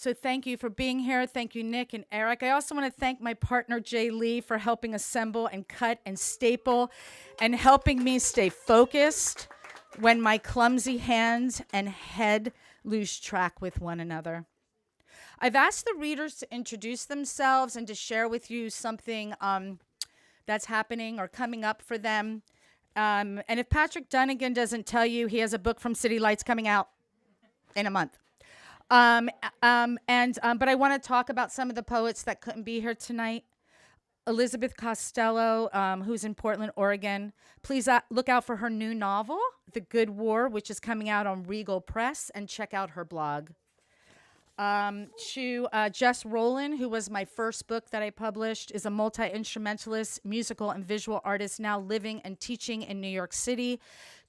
So thank you for being here. Thank you, Nick and Eric. I also want to thank my partner, Jay Lee, for helping assemble and cut and staple and helping me stay focused when my clumsy hands and head lose track with one another. I've asked the readers to introduce themselves and to share with you something that's happening or coming up for them. And if Patrick Dunagan doesn't tell you, he has a book from City Lights coming out in a month. But I want to talk about some of the poets that couldn't be here tonight. Elizabeth Costello, who's in Portland, Oregon. Please look out for her new novel, The Good War, which is coming out on Regal Press, and check out her blog. To Jess Rowland, who was my first book that I published, is a multi-instrumentalist, musical and visual artist now living and teaching in New York City.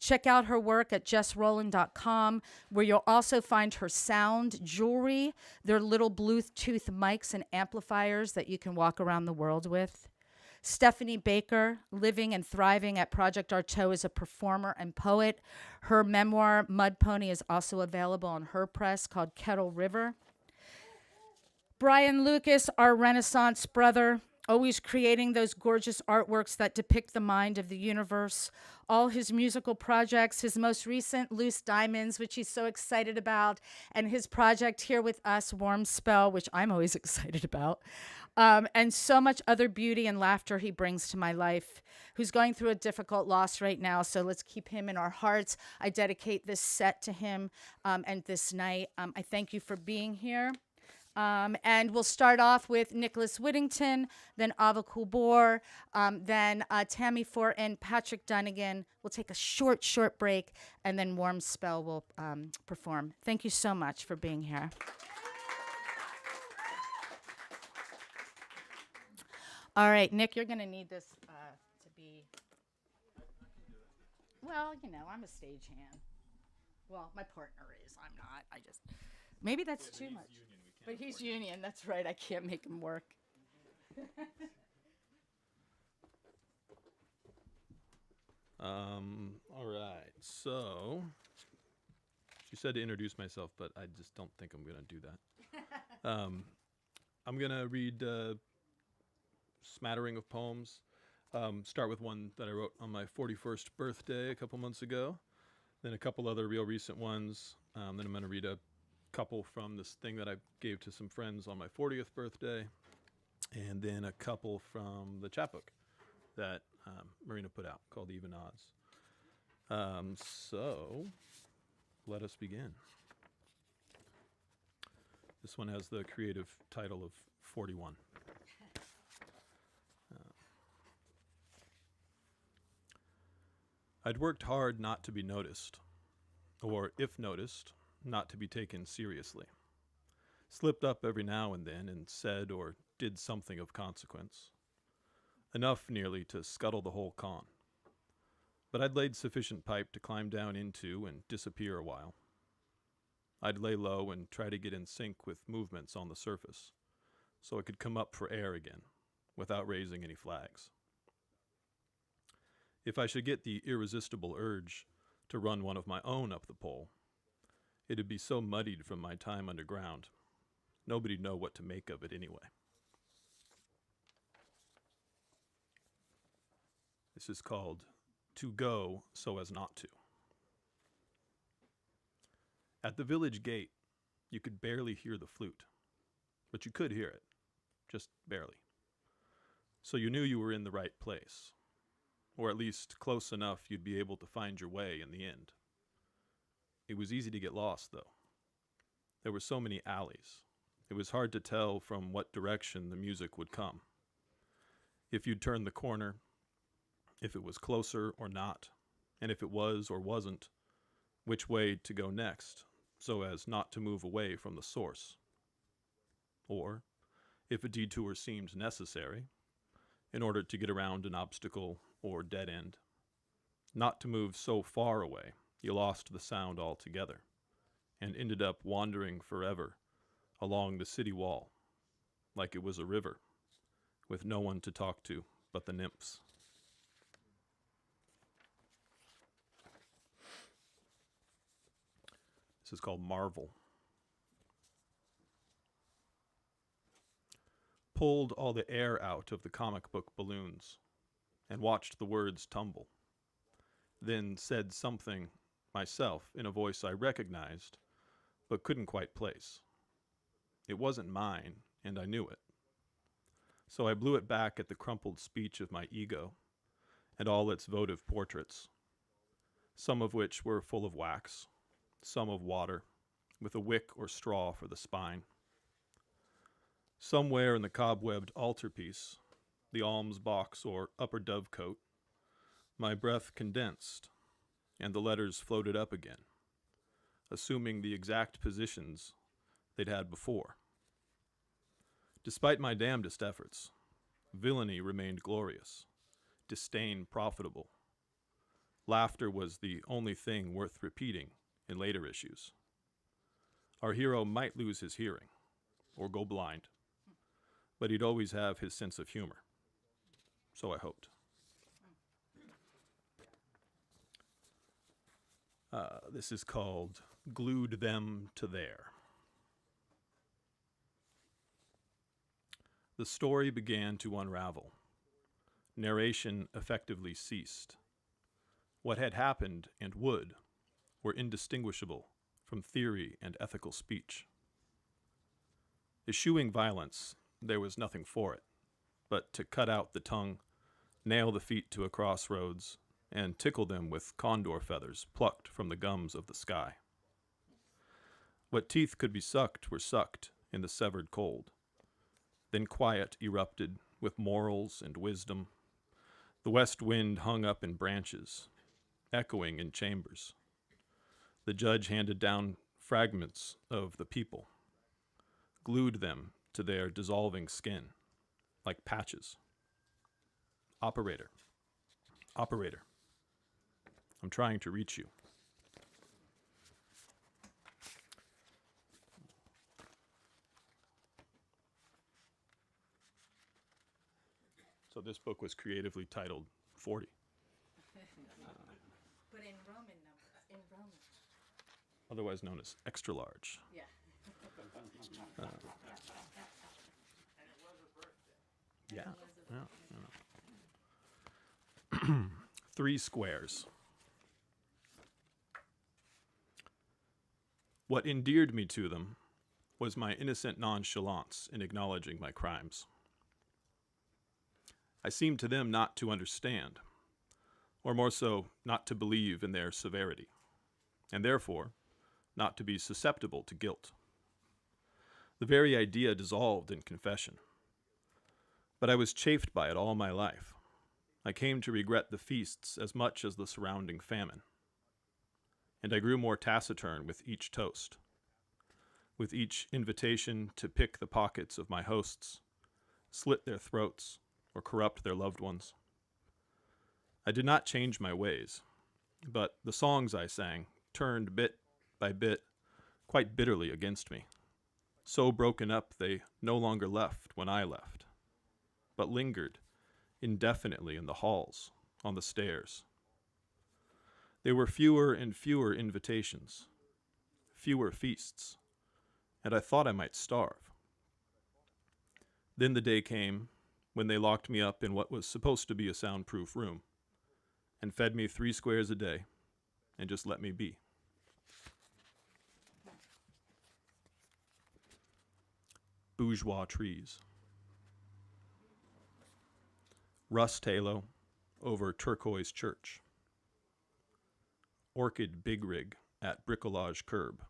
Check out her work at jessrowland.com, where you'll also find her sound jewelry. They're little Bluetooth mics and amplifiers that you can walk around the world with. Stephanie Baker, living and thriving at Project Artaud, is a performer and poet. Her memoir, Mud Pony, is also available on her press called Kettle River. Brian Lucas, our Renaissance brother, always creating those gorgeous artworks that depict the mind of the universe. All his musical projects, his most recent, Loose Diamonds, which he's so excited about, and his project here with us, Warm Spell, which I'm always excited about. And so much other beauty and laughter he brings to my life, who's going through a difficult loss right now. So let's keep him in our hearts. I dedicate this set to him and this night. I thank you for being here. And we'll start off with Nicholas Whittington, then Ava Koohbor, then Tammy Fortin, Patrick Dunagan. We'll take a short break, and then Warm Spell will perform. Thank you so much for being here. All right, Nick, you're going to need this to be, well, you know, I'm a stagehand. Well, my partner is. I'm not. Maybe that's too much. But he's union. That's right. I can't make him work. All right. So, she said to introduce myself, but I just don't think I'm going to do that. I'm going to read a smattering of poems. Start with one that I wrote on my 41st birthday a couple months ago. Then a couple other real recent ones. Then I'm going to read a couple from this thing that I gave to some friends on my 40th birthday, and then a couple from the chapbook that Marina put out called Even Odds. So let us begin. This one has the creative title of 41. I'd worked hard not to be noticed, or if noticed, not to be taken seriously. Slipped up every now and then and said or did something of consequence. Enough nearly to scuttle the whole con. But I'd laid sufficient pipe to climb down into and disappear a while. I'd lay low and try to get in sync with movements on the surface, so I could come up for air again, without raising any flags. If I should get the irresistible urge to run one of my own up the pole, it'd be so muddied from my time underground, nobody'd know what to make of it anyway. This is called To Go So As Not To. At the village gate, you could barely hear the flute, but you could hear it, just barely. So you knew you were in the right place, or at least close enough you'd be able to find your way in the end. It was easy to get lost, though. There were so many alleys. It was hard to tell from what direction the music would come. If you'd turn the corner, if it was closer or not, and if it was or wasn't, which way to go next, so as not to move away from the source. Or, if a detour seemed necessary, in order to get around an obstacle or dead end, not to move so far away you lost the sound altogether, and ended up wandering forever along the city wall, like it was a river, with no one to talk to but the nymphs. This is called Marvel. pulled all the air out of the comic book balloons and watched the words tumble, then said something myself in a voice I recognized but couldn't quite place. It wasn't mine, and I knew it. So I blew it back at the crumpled speech of my ego and all its votive portraits, some of which were full of wax, some of water, with a wick or straw for the spine. Somewhere in the cobwebbed altarpiece, the alms box or upper dovecote, my breath condensed, and the letters floated up again, assuming the exact positions they'd had before. Despite my damnedest efforts, villainy remained glorious, disdain profitable. Laughter was the only thing worth repeating in later issues. Our hero might lose his hearing, or go blind, but he'd always have his sense of humor. So I hoped. This is called Glued Them to There. The story began to unravel. Narration effectively ceased. What had happened and would were indistinguishable from theory and ethical speech. Eschewing violence, there was nothing for it, but to cut out the tongue, nail the feet to a crossroads, and tickle them with condor feathers plucked from the gums of the sky. What teeth could be sucked were sucked in the severed cold. Then quiet erupted with morals and wisdom. The west wind hung up in branches, echoing in chambers. The judge handed down fragments of the people, glued them to their dissolving skin, like patches. Operator, operator, I'm trying to reach you. So this book was creatively titled 40. But in Roman numbers, in Roman. Otherwise known as extra large. Yeah. Yeah. Yeah. 3 squares. What endeared me to them was my innocent nonchalance in acknowledging my crimes. I seemed to them not to understand, or more so, not to believe in their severity, and therefore, not to be susceptible to guilt. The very idea dissolved in confession. But I was chafed by it all my life. I came to regret the feasts as much as the surrounding famine. And I grew more taciturn with each toast, with each invitation to pick the pockets of my hosts, slit their throats, or corrupt their loved ones. I did not change my ways, but the songs I sang turned bit by bit quite bitterly against me. So broken up they no longer left when I left, but lingered indefinitely in the halls, on the stairs. There were fewer and fewer invitations, fewer feasts, and I thought I might starve. Then the day came when they locked me up in what was supposed to be a soundproof room, and fed me 3 squares a day, and just let me be. Bourgeois trees. Rust halo over turquoise church. Orchid big rig at bricolage curb.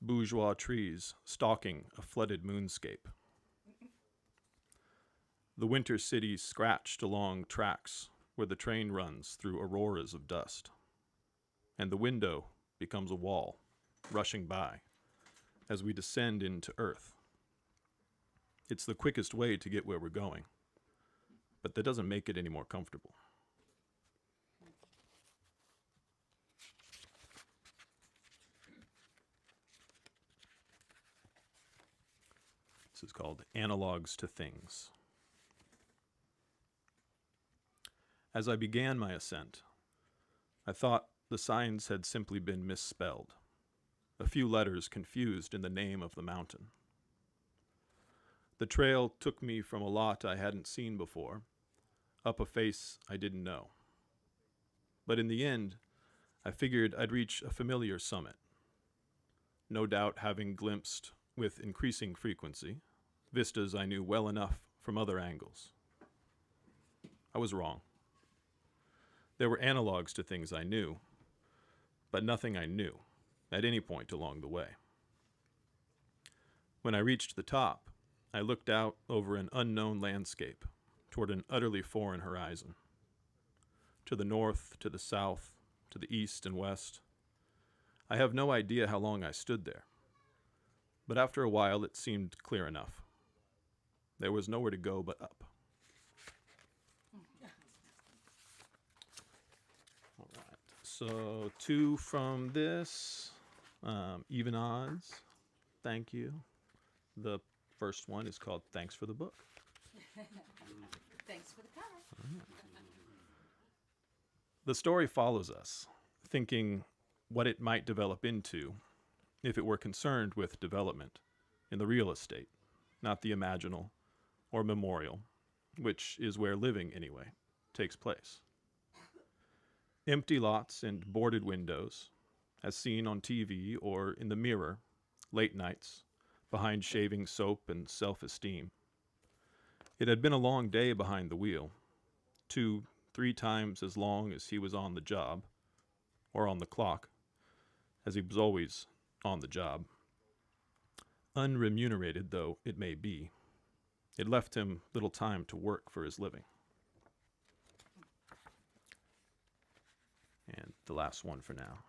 Bourgeois trees stalking a flooded moonscape. The winter city scratched along tracks where the train runs through auroras of dust, and the window becomes a wall, rushing by as we descend into earth. It's the quickest way to get where we're going, but that doesn't make it any more comfortable. This is called Analogues to Things. As I began my ascent, I thought the signs had simply been misspelled, a few letters confused in the name of the mountain. The trail took me from a lot I hadn't seen before, up a face I didn't know. But in the end, I figured I'd reach a familiar summit, no doubt having glimpsed, with increasing frequency, vistas I knew well enough from other angles. I was wrong. There were analogs to things I knew, but nothing I knew at any point along the way. When I reached the top, I looked out over an unknown landscape toward an utterly foreign horizon. To the north, to the south, to the east and west. I have no idea how long I stood there, but after a while it seemed clear enough. There was nowhere to go but up. All right, so 2 from this, even odds, thank you. The first one is called Thanks for the Book. Thanks for the cover. The story follows us, thinking what it might develop into if it were concerned with development in the real estate, not the imaginal or memorial, which is where living, anyway, takes place. Empty lots and boarded windows, as seen on TV or in the mirror, late nights, behind shaving soap and self-esteem. It had been a long day behind the wheel, 2-3 times as long as he was on the job, or on the clock, as he was always on the job. Unremunerated though it may be, it left him little time to work for his living. And the last one for now.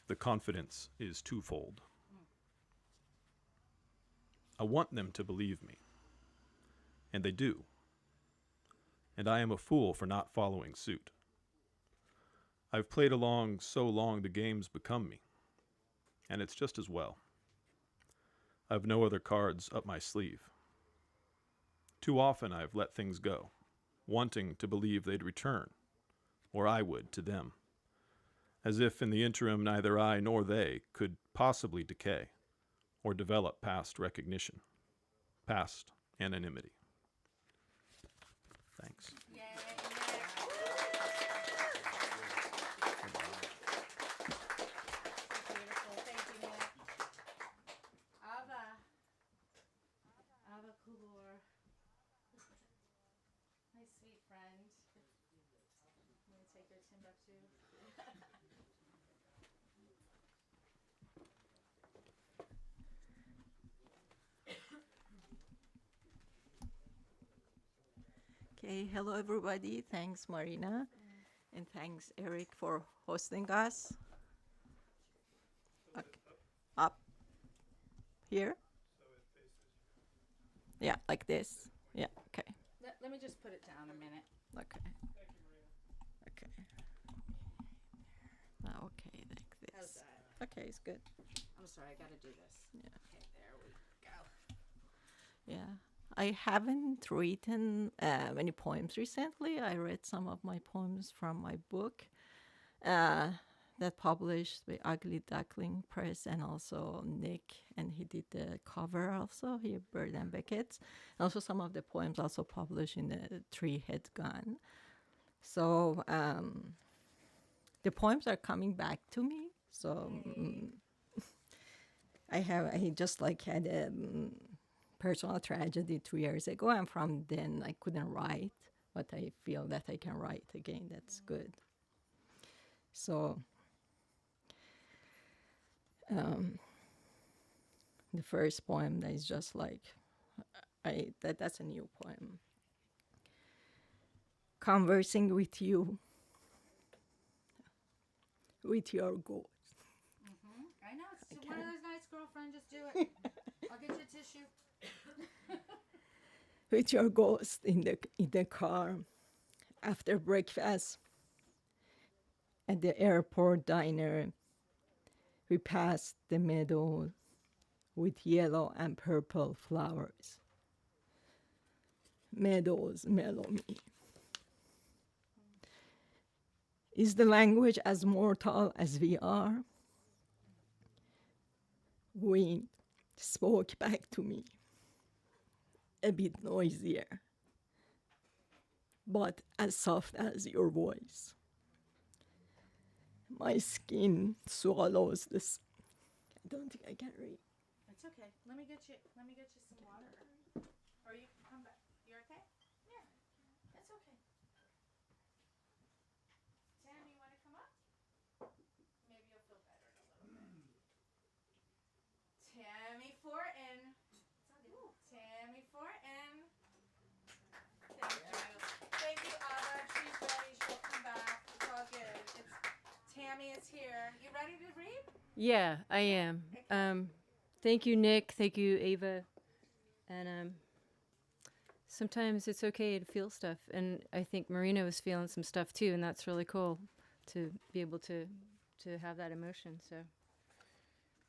The confidence is twofold. I want them to believe me, and they do. And I am a fool for not following suit. I've played along so long the game's become me, and it's just as well. I've no other cards up my sleeve. Too often I've let things go, wanting to believe they'd return, or I would to them, as if in the interim neither I nor they could possibly decay or develop past recognition, past anonymity. Thanks. Yay. Beautiful. Thank you, Nick. Ava Koohbor. My sweet friend. I'm going to take your Timbuktu. Okay, hello everybody. Thanks, Marina. And thanks, Eric, for hosting us. Okay. Up. Here? Yeah, like this. Yeah, okay. Let me just put it down a minute. Okay. Okay. Okay, like this. How's that? Okay, it's good. I'm sorry, I got to do this. Yeah. Okay, there we go. Yeah. I haven't written many poems recently. I read some of my poems from my book that published by Ugly Duckling Press, and also Nick, and he did the cover also, here, Bird and Beckett. And also some of the poems also published in the Three-Head Gun. So the poems are coming back to me. So I just like had a personal tragedy 2 years ago, and from then I couldn't write, but I feel that I can write again. That's good. So the first poem that is just like that's a new poem. Conversing with you, with your ghost. I know, it's one of those nights, girlfriend, just do it. I'll get you a tissue. With your ghost in the car after breakfast at the airport diner. We passed the meadow with yellow and purple flowers. Meadows mellow me. Is the language as mortal as we are? Wind spoke back to me. a bit noisier, but as soft as your voice. My skin swallows this. I don't think I can read. It's okay. Let me get you some water. Or you can come back. You're okay? Yeah. It's okay. Tammy, you want to come up? Maybe you'll feel better in a little bit. Tammy Fortin. Tammy Fortin. Thank you. Thank you, Abba. She's ready. She'll come back. It's all good. Tammy is here. You ready to read? Yeah, I am. Thank you, Nick. Thank you, Ava. And sometimes it's okay to feel stuff. And I think Marina was feeling some stuff too, and that's really cool to be able to have that emotion. So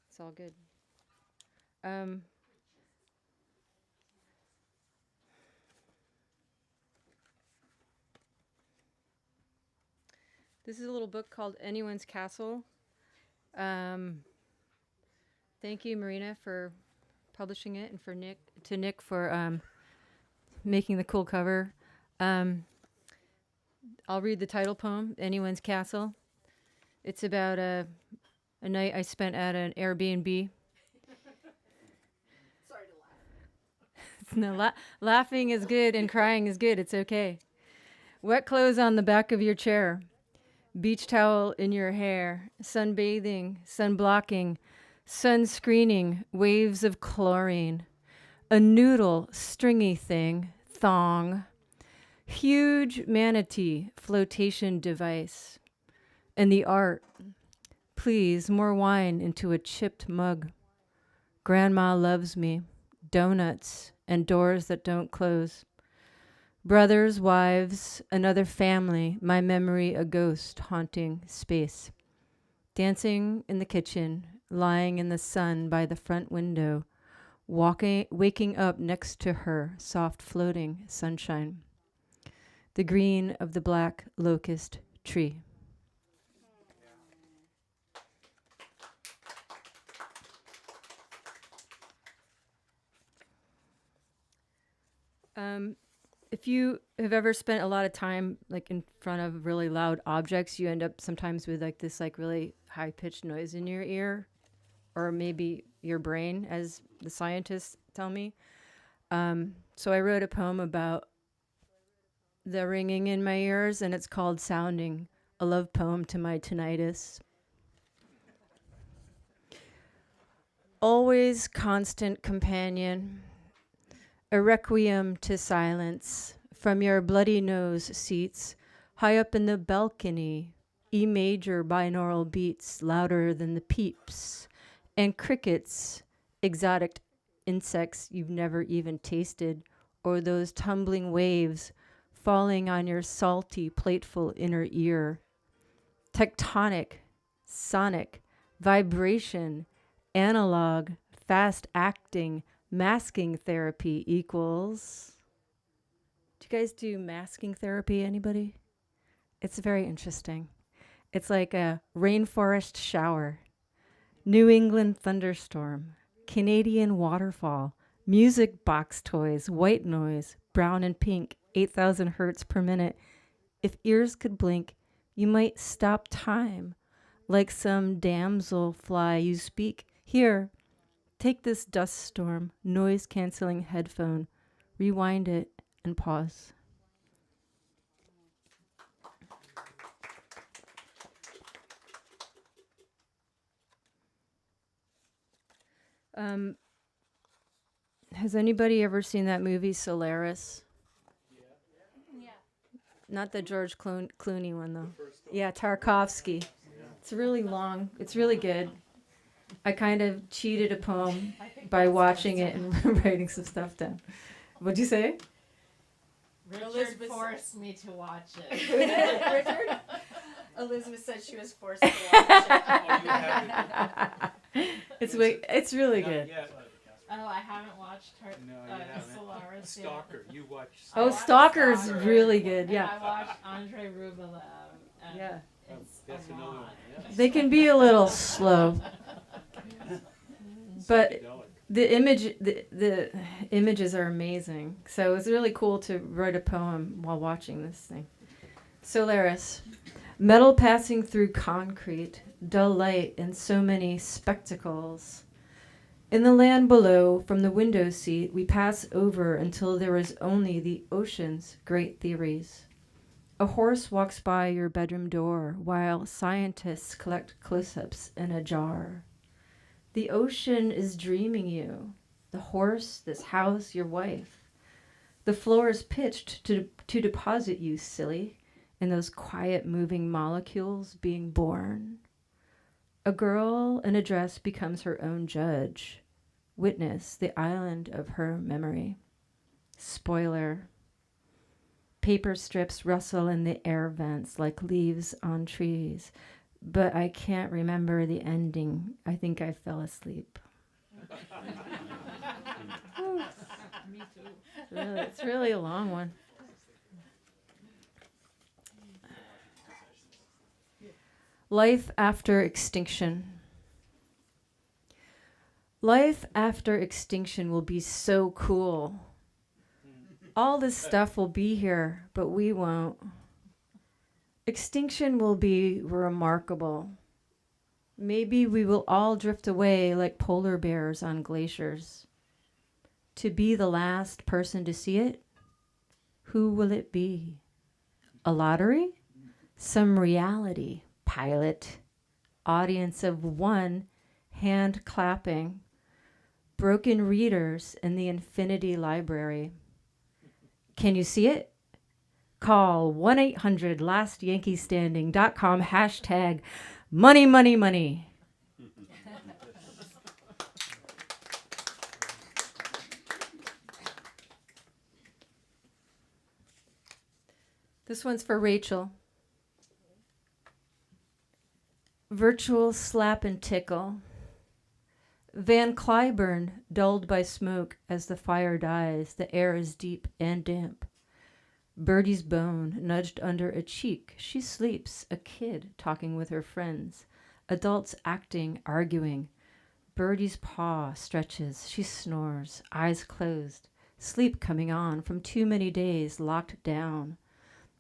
it's all good. This is a little book called Anyone's Castle. Thank you, Marina, for publishing it, and for Nick for making the cool cover. I'll read the title poem, Anyone's Castle. It's about a night I spent at an Airbnb. Sorry to laugh. No, laughing is good and crying is good. It's okay. Wet clothes on the back of your chair. Beach towel in your hair. Sunbathing, sun blocking, sunscreening, waves of chlorine. A noodle, stringy thing, thong. Huge manatee, flotation device. And the art. Please, more wine into a chipped mug. Grandma loves me. Donuts and doors that don't close. Brothers, wives, another family, my memory a ghost haunting space. Dancing in the kitchen, lying in the sun by the front window, waking up next to her, soft floating sunshine. The green of the black locust tree. If you have ever spent a lot of time like in front of really loud objects, you end up sometimes with like this like really high-pitched noise in your ear, or maybe your brain, as the scientists tell me. So I wrote a poem about the ringing in my ears, and it's called Sounding, a love poem to my tinnitus. Always constant companion, a requiem to silence from your bloody nose seats, high up in the balcony, E major binaural beats louder than the peeps, and crickets, exotic insects you've never even tasted, or those tumbling waves falling on your salty, plateful inner ear. Tectonic, sonic, vibration, analog, fast acting, masking therapy equals. Do you guys do masking therapy, anybody? It's very interesting. It's like a rainforest shower, New England thunderstorm, Canadian waterfall, music box toys, white noise, brown and pink, 8,000 hertz per minute. If ears could blink, you might stop time, like some damsel fly you speak. Here, take this dust storm, noise-canceling headphone, rewind it, and pause. Has anybody ever seen that movie Solaris? Yeah. Not the George Clooney one, though. Yeah, Tarkovsky. Yeah. It's really long. It's really good. I kind of cheated a poem by watching it and writing some stuff down. What'd you say? Richard forced me to watch it. Richard? Elizabeth said she was forced to watch it. It's really good. Oh, I haven't watched her. No, you haven't. Solaris Stalker. You watched. Oh, Stalker's really good. Yeah. I watched Andrei Rublev. And Yeah. That's another one. Yeah. They can be a little slow. But Psychedelic. The images are amazing. So it's really cool to write a poem while watching this thing. Solaris, metal passing through concrete, dull light and so many spectacles. In the land below, from the window seat, we pass over until there is only the ocean's great theories. A horse walks by your bedroom door while scientists collect close-ups in a jar. The ocean is dreaming you. The horse, this house, your wife. The floor is pitched to deposit you, silly, in those quiet moving molecules being born. A girl in a dress becomes her own judge. Witness the island of her memory. Spoiler. Paper strips rustle in the air vents like leaves on trees, but I can't remember the ending. I think I fell asleep. Me too. It's really a long one. Life after extinction. Life after extinction will be so cool. All this stuff will be here, but we won't. Extinction will be remarkable. Maybe we will all drift away like polar bears on glaciers. To be the last person to see it? Who will it be? A lottery? Some reality pilot? Audience of one, hand clapping. Broken readers in the infinity library. Can you see it? Call 1-800-LAST-YANKEE-STANDING.com hashtag money, money, money. This one's for Rachel. Virtual slap and tickle. Van Cliburn, dulled by smoke as the fire dies, the air is deep and damp. Birdie's bone nudged under a cheek. She sleeps, a kid talking with her friends. Adults acting, arguing. Birdie's paw stretches. She snores, eyes closed. Sleep coming on from too many days locked down.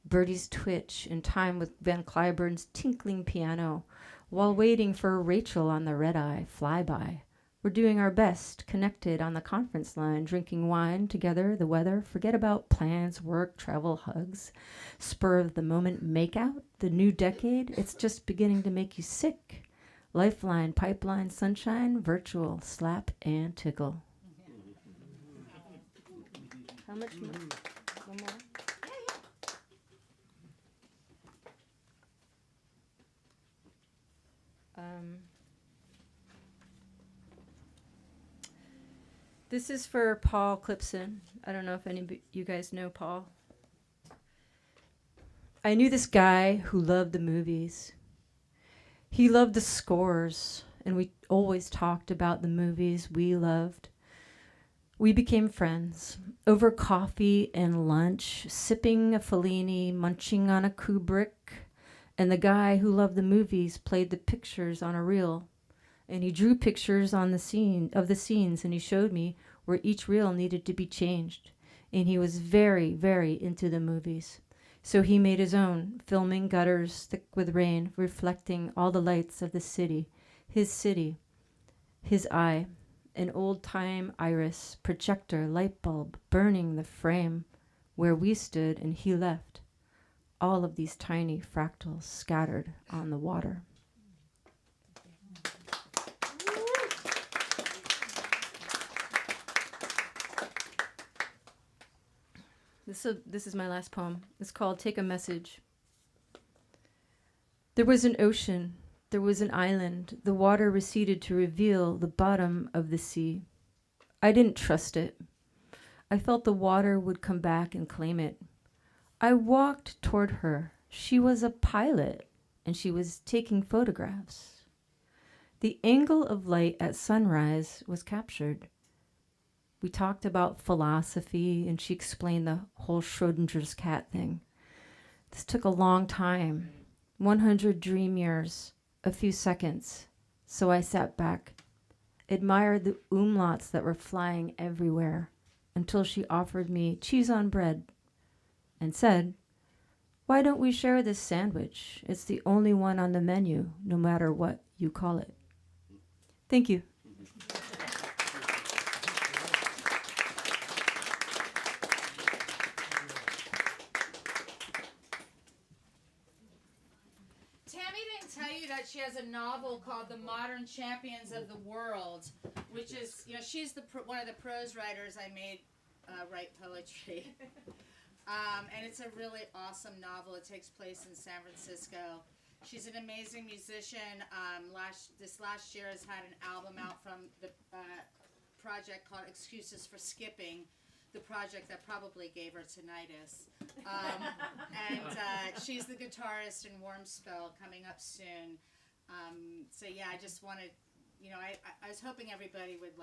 Birdie's twitch in time with Van Cliburn's tinkling piano while waiting for Rachel on the red-eye flyby. We're doing our best, connected on the conference line, drinking wine together, the weather, forget about plans, work, travel, hugs, spur of the moment makeout, the new decade, it's just beginning to make you sick. Lifeline, pipeline, sunshine, virtual, slap and tickle. How much more? One more? This is for Paul Clipson. I don't know if any of you guys know Paul. I knew this guy who loved the movies. He loved the scores, and we always talked about the movies we loved. We became friends over coffee and lunch, sipping a Fellini, munching on a Kubrick, and the guy who loved the movies played the pictures on a reel. And he drew pictures on the scenes, and he showed me where each reel needed to be changed. And he was very, very into the movies. So he made his own, filming gutters thick with rain, reflecting all the lights of the city, his eye, an old-time iris, projector, light bulb, burning the frame where we stood and he left. All of these tiny fractals scattered on the water. This is my last poem. It's called Take a Message. There was an ocean. There was an island. The water receded to reveal the bottom of the sea. I didn't trust it. I felt the water would come back and claim it. I walked toward her. She was a pilot, and she was taking photographs. The angle of light at sunrise was captured. We talked about philosophy, and she explained the whole Schrodinger's cat thing. This took a long time, 100 dream years, a few seconds. So I sat back. admired the umlauts that were flying everywhere, until she offered me cheese on bread and said, "Why don't we share this sandwich? It's the only one on the menu, no matter what you call it." Thank you. Tammy didn't tell you that she has a novel called The Modern Champions of the World, which is, she's one of the prose writers I made write poetry. And it's a really awesome novel. It takes place in San Francisco. She's an amazing musician. This last year has had an album out from the project called Excuses for Skipping, the project that probably gave her tinnitus. And she's the guitarist in Warm Spell coming up soon. So yeah, I just wanted, I was hoping everybody would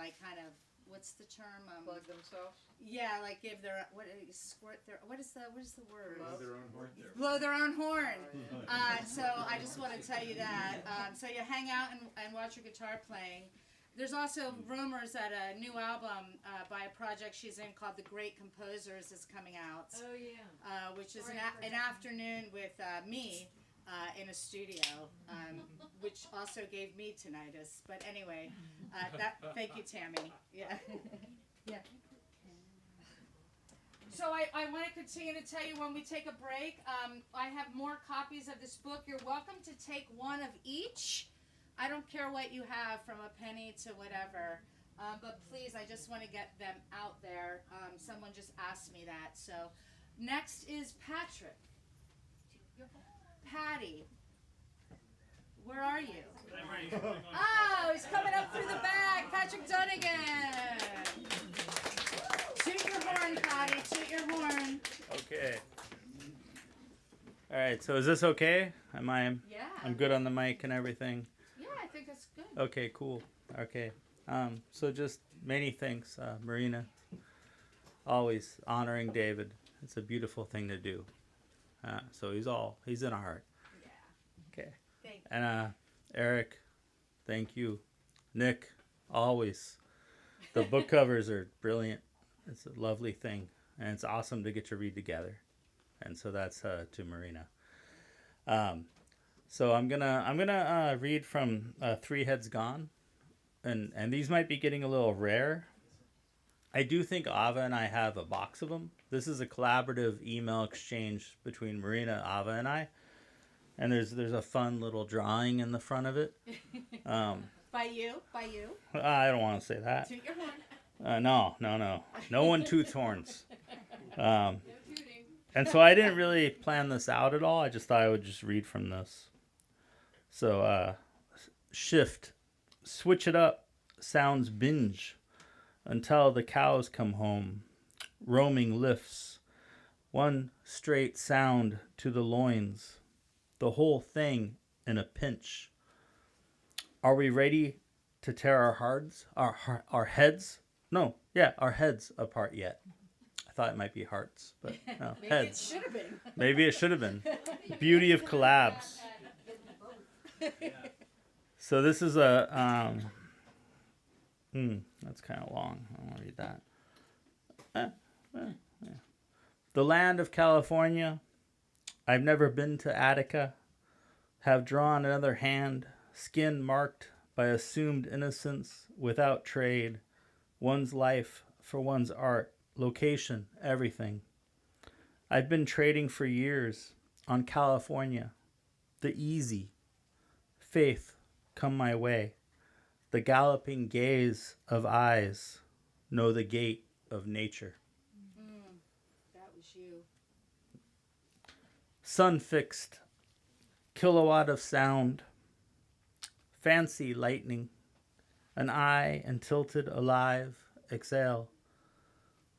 what's the term? Plug themselves. Yeah, give their what is the word? Blow their own horn. Blow their own horn. So I just want to tell you that. So you hang out and watch your guitar playing. There's also rumors that a new album by a project she's in called The Great Composers is coming out. Oh yeah. Which is an afternoon with me in a studio, which also gave me tinnitus. But anyway, thank you, Tammy. Yeah. Yeah. So I want to continue to tell you when we take a break. I have more copies of this book. You're welcome to take one of each. I don't care what you have, from a penny to whatever. But please, I just want to get them out there. Someone just asked me that. So next is Patrick. Patty. Where are you? Oh, he's coming up through the back. Patrick Dunagan. Toot your horn, Patty. Toot your horn. Okay. All right. So is this okay? I'm good on the mic and everything. Yeah, I think that's good. Okay. Cool. Okay. So just many thanks, Marina. Always honoring David. It's a beautiful thing to do. So he's in our heart. Yeah. Okay. Thank you. And Eric, thank you. Nick, always. The book covers are brilliant. It's a lovely thing, and it's awesome to get to read together. And so that's to Marina. So I'm gonna read from Three Heads Gone, and these might be getting a little rare. I do think Ava and I have a box of them. This is a collaborative email exchange between Marina, Ava, and I. And there's a fun little drawing in the front of it. By you. I don't want to say that. Toot your horn. No. No one toots horns. No tooting. And so I didn't really plan this out at all. I just thought I would just read from this. So, shift, switch it up, sounds binge, until the cows come home. Roaming lifts, one straight sound to the loins, the whole thing in a pinch. Are we ready to tear our heads? No, yeah, our heads apart yet? I thought it might be hearts, but no, Maybe heads. it should have been. Maybe it should have been. Beauty of collabs. So this is a that's kind of long. I don't want to read that. Yeah. The land of California. I've never been to Attica. Have drawn another hand, skin marked by assumed innocence without trade. One's life for one's art, location, everything. I've been trading for years on California. The easy. Faith come my way. The galloping gaze of eyes know the gate of nature. That was you. Sun-fixed, kilowatt of sound, fancy lightning, an eye and tilted alive, exhale,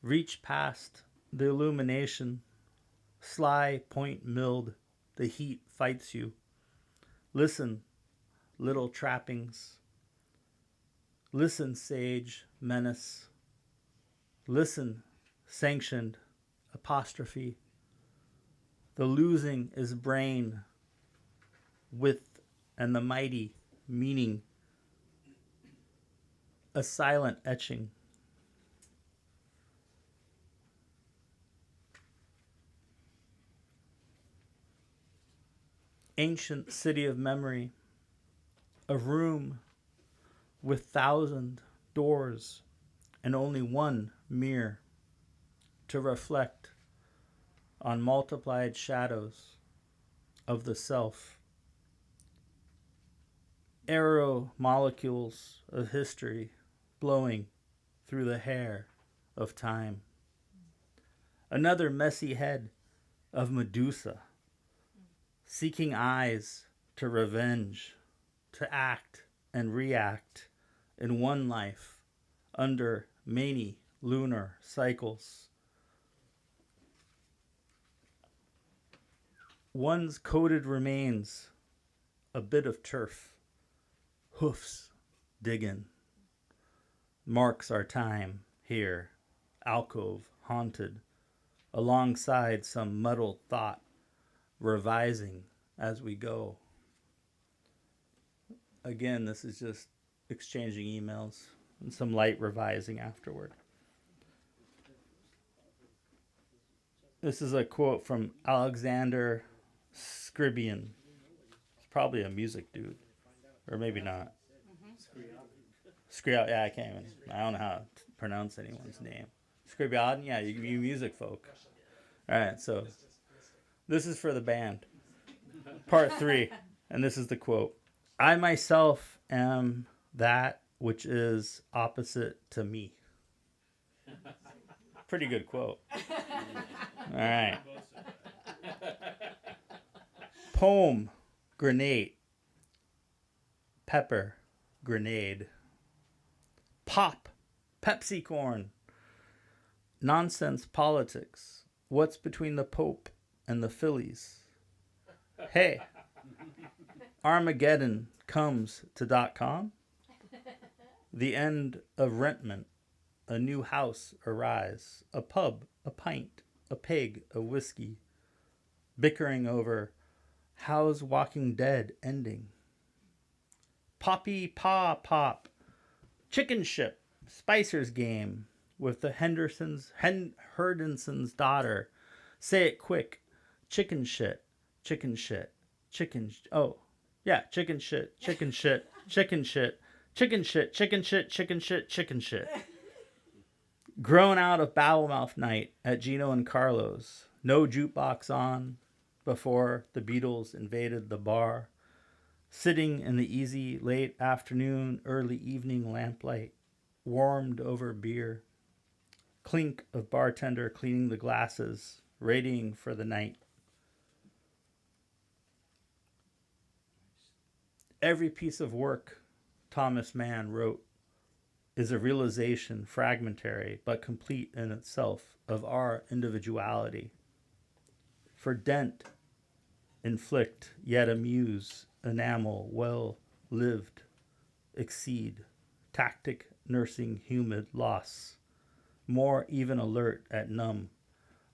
reach past the illumination, sly point milled, the heat fights you. Listen, little trappings. Listen, sage, menace. Listen, sanctioned, apostrophe. The losing is brain, width, and the mighty meaning. a silent etching. Ancient city of memory, a room with 1,000 doors and only one mirror to reflect on multiplied shadows of the self. Aero molecules of history blowing through the hair of time. Another messy head of Medusa, seeking eyes to revenge, to act and react in one life under many lunar cycles. One's coated remains a bit of turf, hoofs diggin'. Marks our time here, alcove haunted, alongside some muddled thought, revising as we go. Again, this is just exchanging emails and some light revising afterward. This is a quote from Alexander Scribian. He's probably a music dude, or maybe not. Scribian, yeah, I don't know how to pronounce anyone's name. Scribian, yeah, you music folk. All right, so this is for the band. Part 3, and this is the quote. I myself am that which is opposite to me. Pretty good quote. All right. Poem, grenade. Pepper, grenade. Pop, Pepsi corn. Nonsense politics. What's between the Pope and the Phillies? Hey, Armageddon comes to .com. The end of rentment. A new house arise. A pub, a pint, a peg of whiskey. Bickering over how's Walking Dead ending. Poppy paw pop. Chicken ship. Spicer's game with the Herdenson's daughter. Say it quick. Chicken shit. Chicken shit. Chicken chicken shit. Chicken shit. Chicken shit. Chicken shit. Chicken shit. Chicken shit. Chicken shit. Grown out of Bowelmouth night at Gino and Carlo's. No jukebox on before the Beatles invaded the bar. Sitting in the easy late afternoon, early evening lamplight, warmed over beer. Clink of bartender cleaning the glasses, readying for the night. Every piece of work Thomas Mann wrote is a realization, fragmentary but complete in itself, of our individuality. For dent, inflict, yet amuse, enamel, well lived, exceed, tactic, nursing, humid loss, more even alert at numb,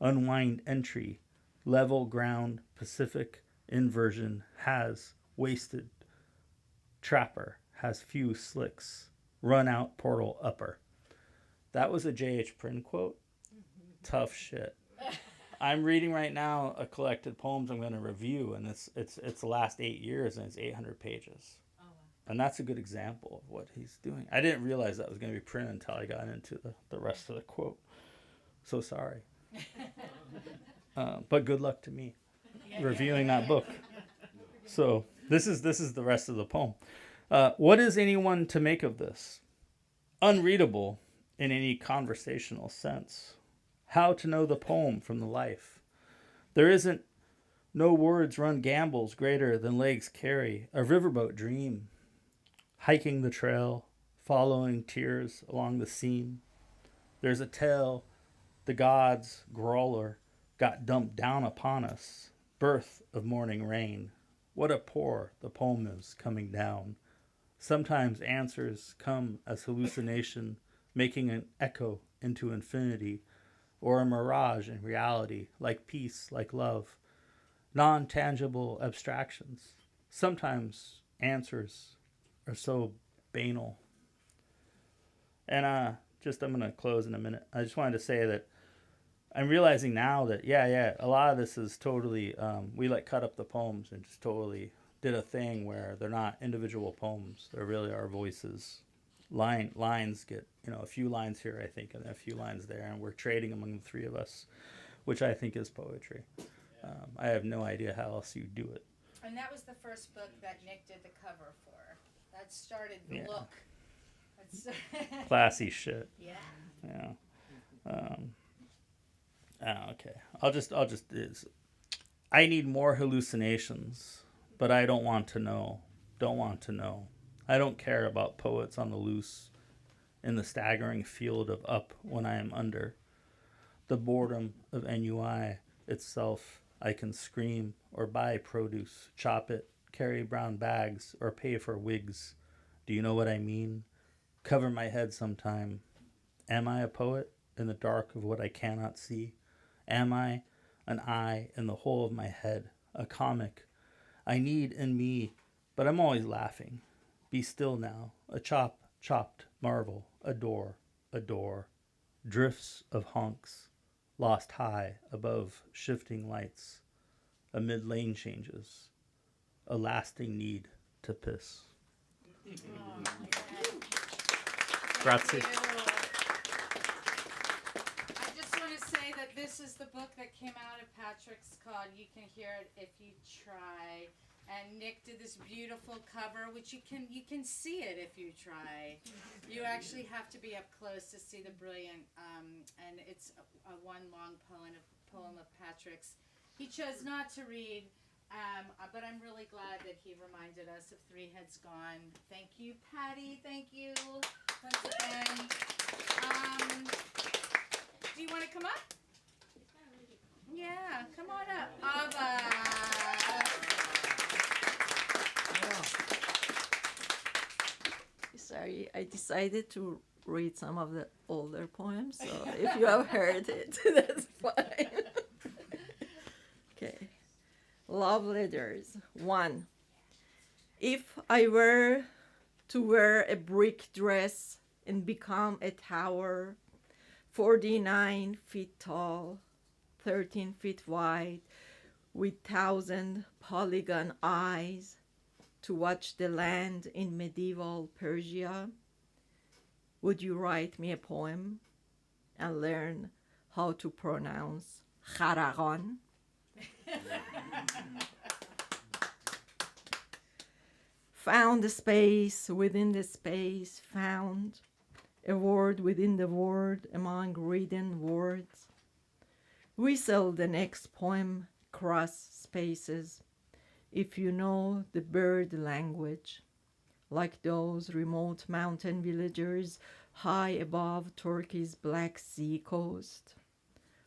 unwind entry, level ground, Pacific inversion, has wasted, trapper, has few slicks, run out portal upper. That was a J.H. Prynne quote. Tough shit. I'm reading right now a collected poems I'm going to review, and it's the last 8 years, and it's 800 pages. Oh, wow. And that's a good example of what he's doing. I didn't realize that was going to be Prynne until I got into the rest of the quote. So sorry. But good luck to me reviewing that book. So this is the rest of the poem. What is anyone to make of this? Unreadable in any conversational sense. How to know the poem from the life. There isn't no words run gambles greater than legs carry. A riverboat dream. Hiking the trail, following tears along the seam. There's a tale the gods' growler got dumped down upon us. Birth of morning rain. What a pour the poem is coming down. Sometimes answers come as hallucination, making an echo into infinity, or a mirage in reality, like peace, like love, non-tangible abstractions. Sometimes answers are so banal. And I'm gonna close in a minute. I just wanted to say that I'm realizing now that a lot of this is totally we like cut up the poems and just totally did a thing where they're not individual poems. They're really our voices. Lines get, a few lines here, I think, and a few lines there, and we're trading among the three of us, which I think is poetry. I have no idea how else you do it. And that was the first book that Nick did the cover for. That started the Yeah. look. That's Classy shit. yeah. Yeah. Okay. I'll just I need more hallucinations, but I don't want to know. Don't want to know. I don't care about poets on the loose in the staggering field of up when I am under. The boredom of NUI itself, I can scream or buy produce, chop it, carry brown bags, or pay for wigs. Do you know what I mean? Cover my head sometime. Am I a poet in the dark of what I cannot see? Am I an eye in the hole of my head, a comic? I need in me, but I'm always laughing. Be still now, a chopped marvel, a door, drifts of honks, lost high above shifting lights, amid lane changes, a lasting need to piss. Grazie. I just want to say that this is the book that came out of Patrick's called You Can Hear It If You Try. And Nick did this beautiful cover, which you can see it if you try. You actually have to be up close to see the brilliant, and it's a one long poem of Patrick's. He chose not to read, but I'm really glad that he reminded us of Three Heads Gone. Thank you, Patty. Thank you once again. Do you want to come up? Yeah, come on up. Ava. Sorry, I decided to read some of the older poems, so if you have heard it, that's fine. Okay. Love letters. 1. If I were to wear a brick dress and become a tower, 49 feet tall, 13 feet wide, with 1,000 polygon eyes, to watch the land in medieval Persia, would you write me a poem and learn how to pronounce Kharagan? Found a space within the space, found a word within the word among written words. Whistle the next poem, cross spaces, if you know the bird language, like those remote mountain villagers high above Turkey's Black Sea coast,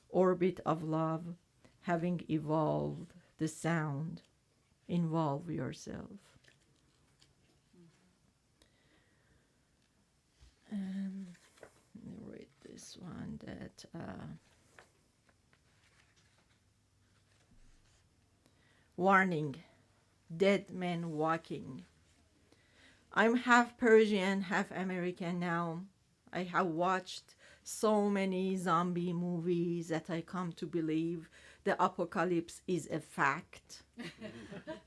orbit of love, having evolved the sound, involve yourself. Let me read this one that warning. Dead men walking. I'm half Persian, half American now. I have watched so many zombie movies that I come to believe the apocalypse is a fact.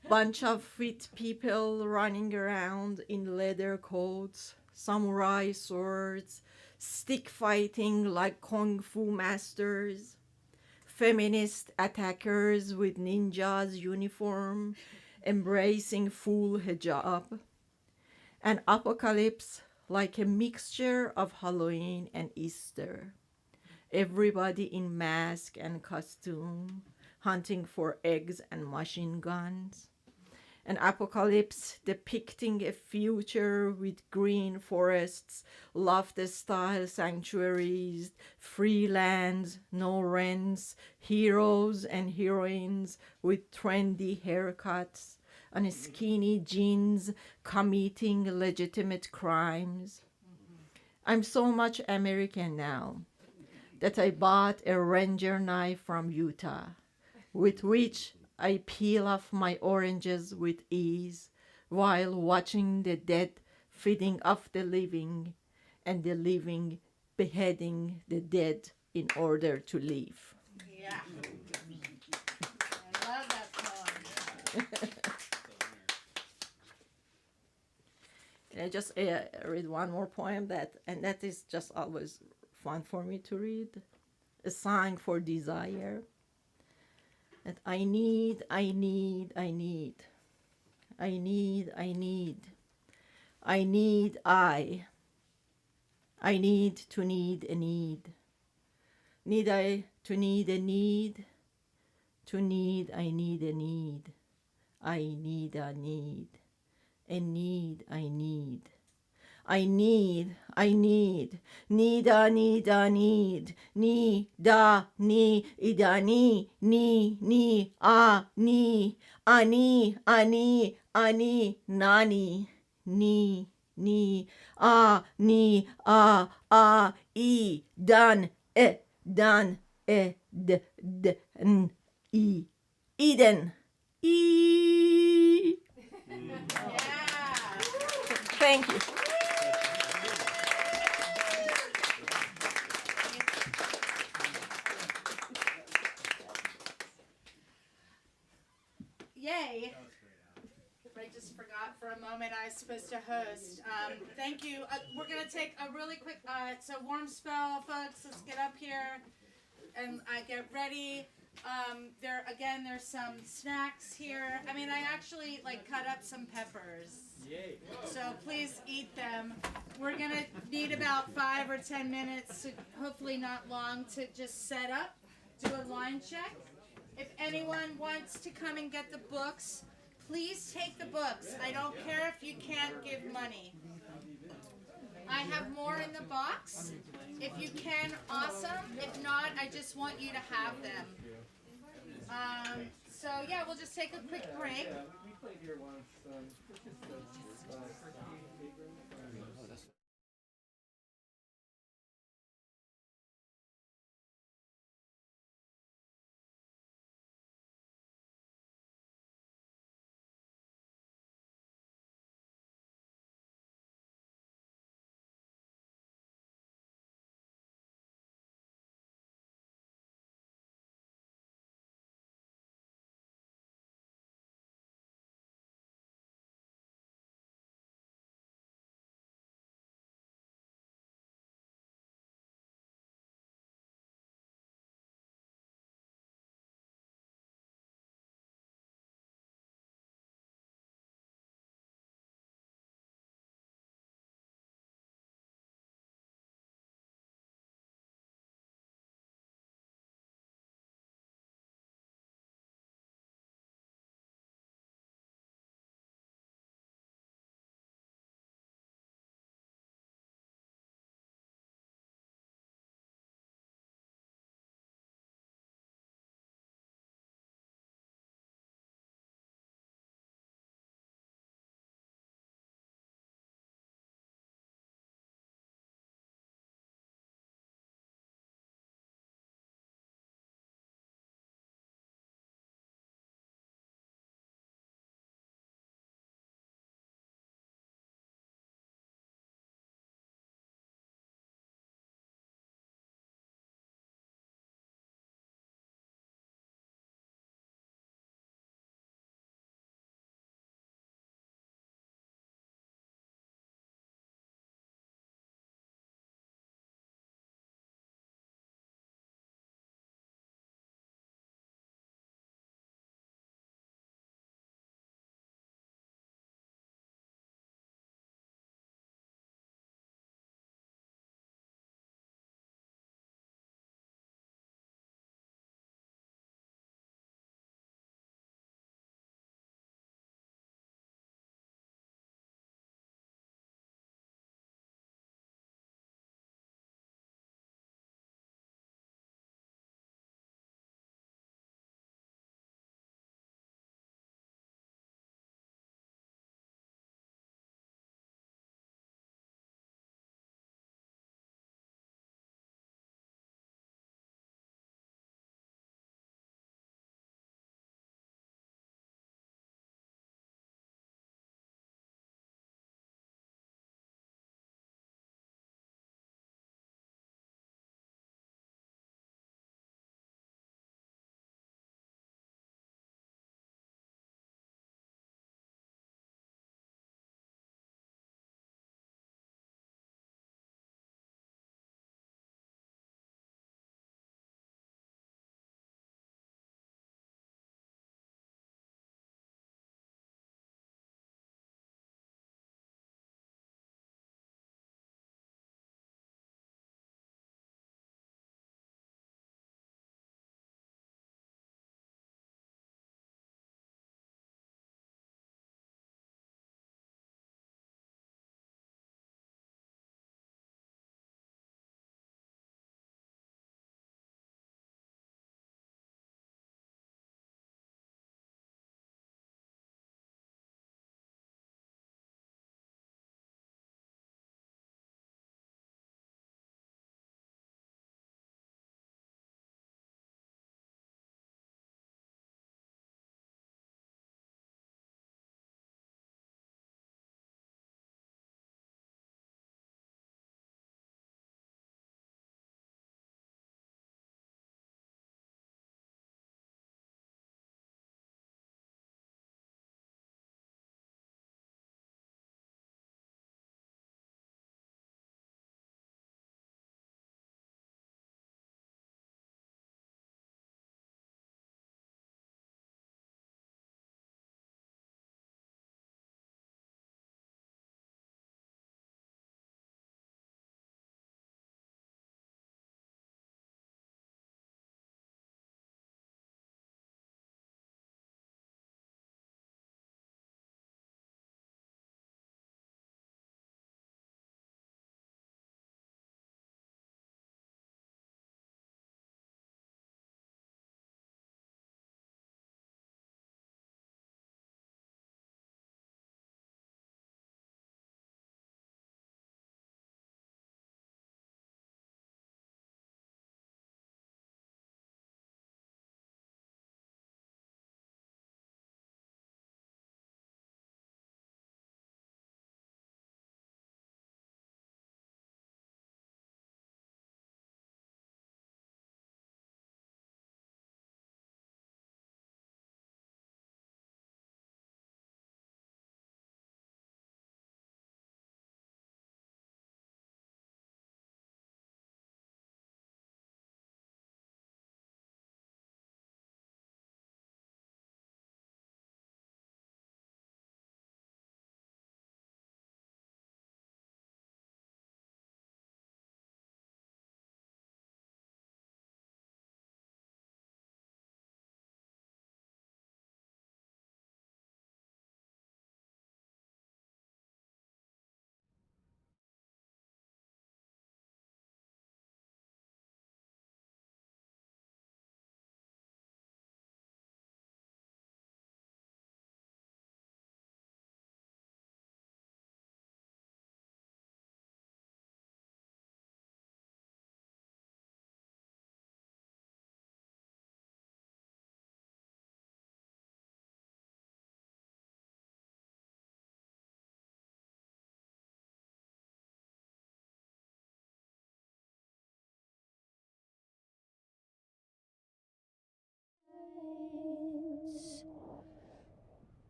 Bunch of fit people running around in leather coats, samurai swords, stick fighting like kung fu masters, feminist attackers with ninjas uniform, embracing full hijab, an apocalypse like a mixture of Halloween and Easter. Everybody in mask and costume, hunting for eggs and machine guns. An apocalypse depicting a future with green forests, loft-style sanctuaries, free lands, no rents, heroes and heroines with trendy haircuts, and skinny jeans committing legitimate crimes. I'm so much American now that I bought a Ranger knife from Utah, with which I peel off my oranges with ease while watching the dead feeding off the living and the living beheading the dead in order to live. Yeah. I love that poem. And I just read one more poem and that is just always fun for me to read. A Song for Desire. That I need, I need, I need. I need, I need. I need, I. I need to need a need. Need I to need a need. To need, I need a need. I need a need. A need, I need. I need, I need. Need a need a need. Ni da ni ida ni a ni ani ani ani nani ni a ni a I dan d n I Eden. I. Thank you. Yay. I just forgot for a moment I was supposed to host. Thank you. We're going to take a really quick, it's a warm spell, folks. Let's get up here and get ready. There's some snacks here. I mean, I actually cut up some peppers. Yay. So please eat them. We're going to need about 5 or 10 minutes, to, hopefully not long, to just set up, do a line check. If anyone wants to come and get the books, please take the books. I don't care if you can't give money. I have more in the box. If you can, awesome. If not, I just want you to have them. So yeah, we'll just take a quick break.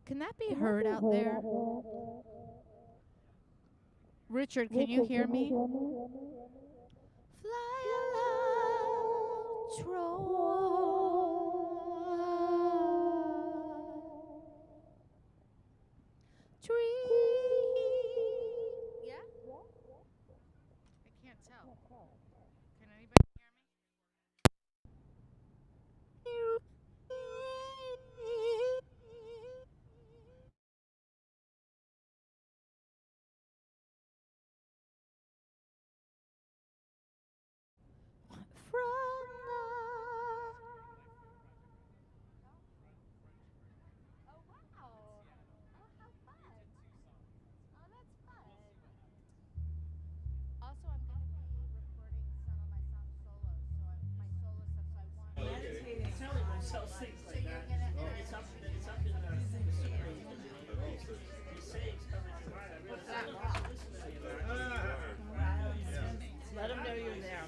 Can that be heard out there? Richard, can you hear me? Fly along, tree. Yeah? I can't tell. Can anybody hear me? Also, I'm going to be recording some of my songs solos, so my solo stuff. So I want. Let them know you're there.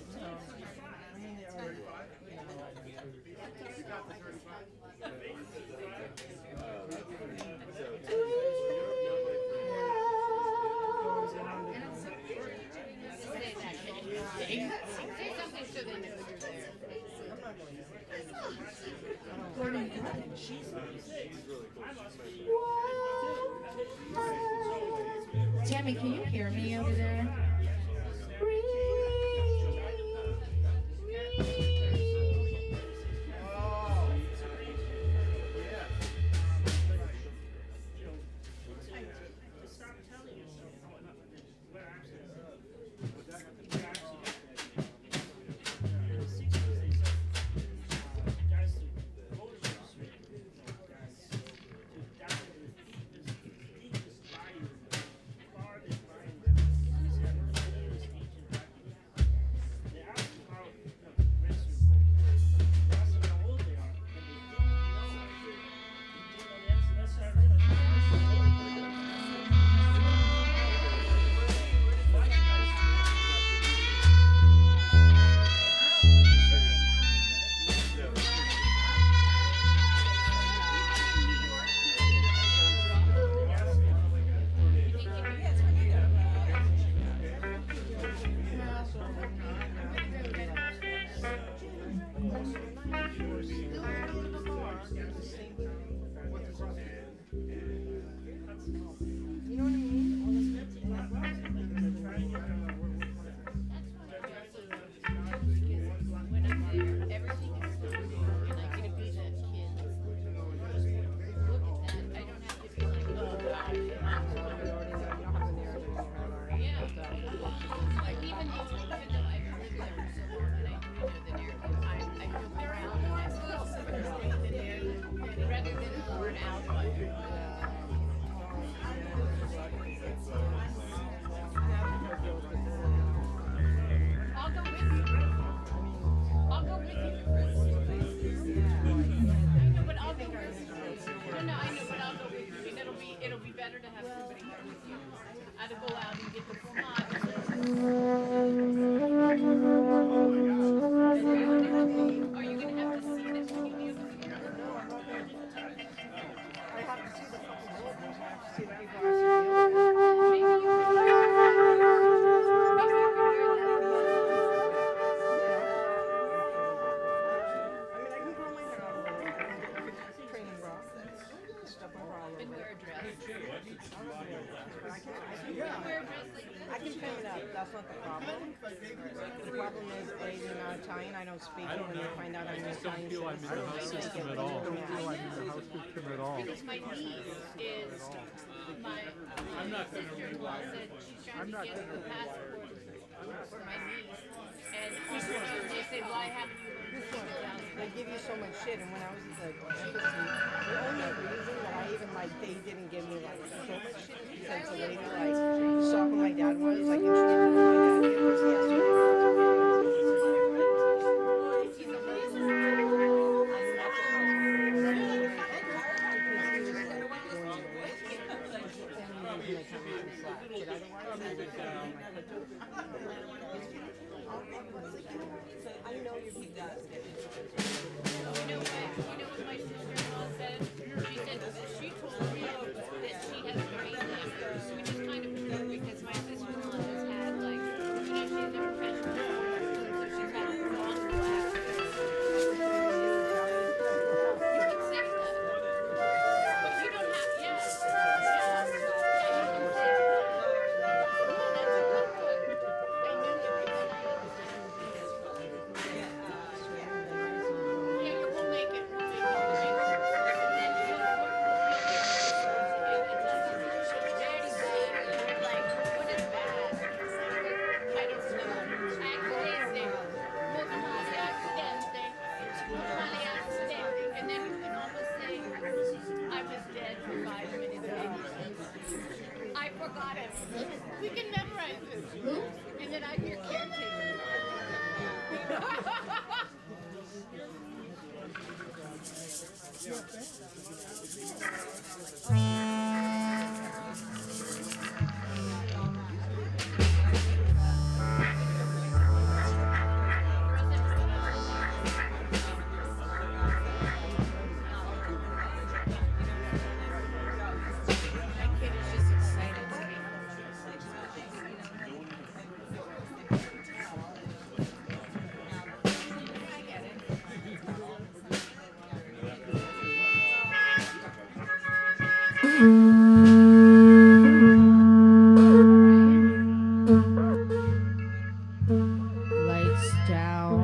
Say something so they know you're there. Tammy, can you hear me over there? That's not the problem. The problem is, A, you're not Italian, I don't speak it. When you find out I'm Italian, feel I'm in the house system at all. I don't feel I'm in the house system at all. Because my niece is my sister-in-law said she's trying to get the passport for my niece, and they said, why haven't you learned Italian? They give you so much shit, and when I was at the embassy, the only reason that I even, like, they didn't give me, like, so much shit is because the lady, like, saw who my dad was, like, and she didn't know who my dad was yesterday. You know what my My kid is just excited to be home. I get it. Lights down.